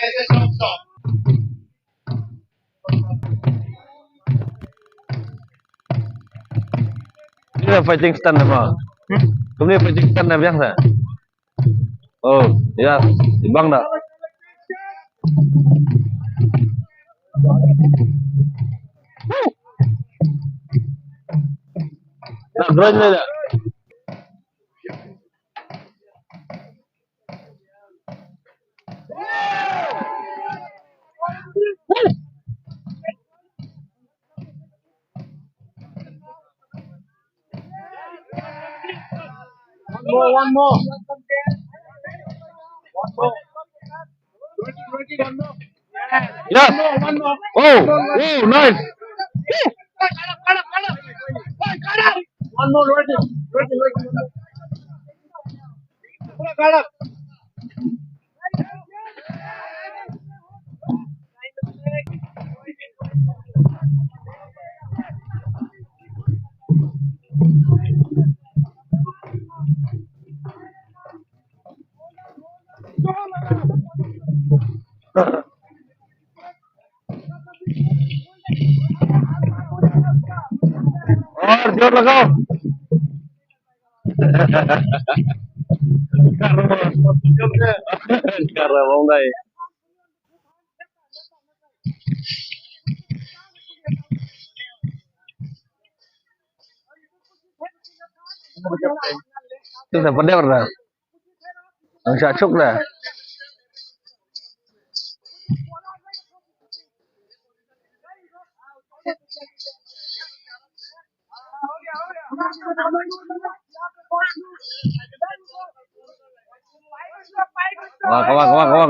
Ini là fighting stand apa? Kemudian fighting stand apa yang saya? Oh, ya, bang dah. Nak ground ni dah. One more. Yes. One more. Oh, nice. One more, ready. और जोर लगाओ। कर रहा हूँ भाई। Itu dapat dia berapa? Ang sasuk dah.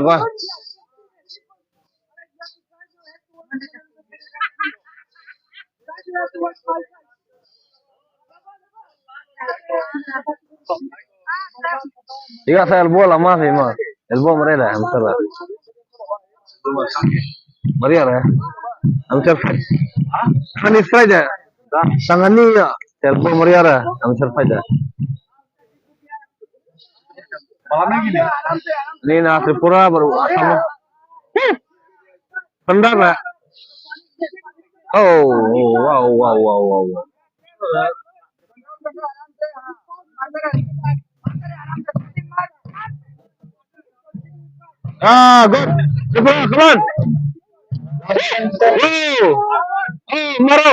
Wah. Iya saya elbow lama sih mah. Elbow mereka hampir lah. Mariar ya. Hampir. Finish aja. Tangan ni ya. Elbow Mariar ya. Hampir aja. Malamnya gini. Ini nasi pura baru asam. Pendar lah. Oh, wow. Good. Come on. Maro.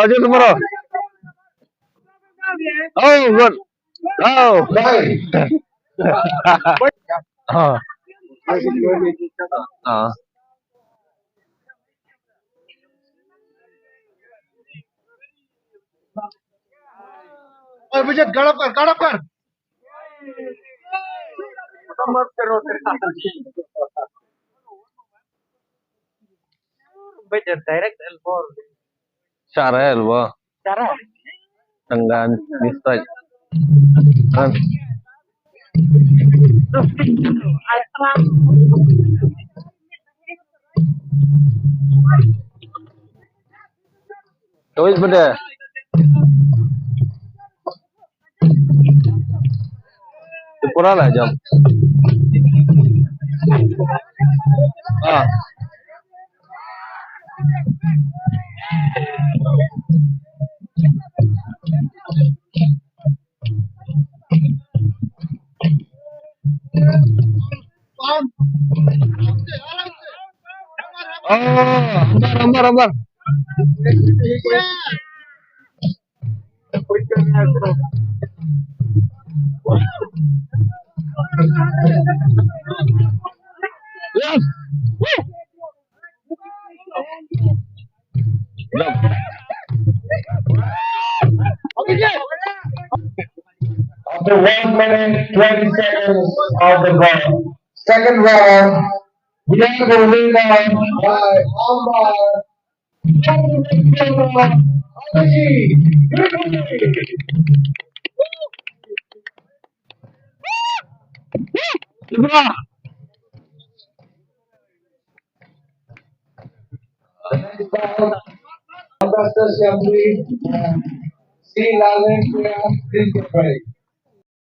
Just Maro. Good. विजय गड़प कर मत करो Vijay direct elbow Cara elbow. cara Tenggan strike. Terus benda. Pura lah jam. Ambar. Yes. After 1 minute 20 seconds of the ball. Second round, we are the winner by Ambar. Augustus Yambri, C. Lalin, please get ready.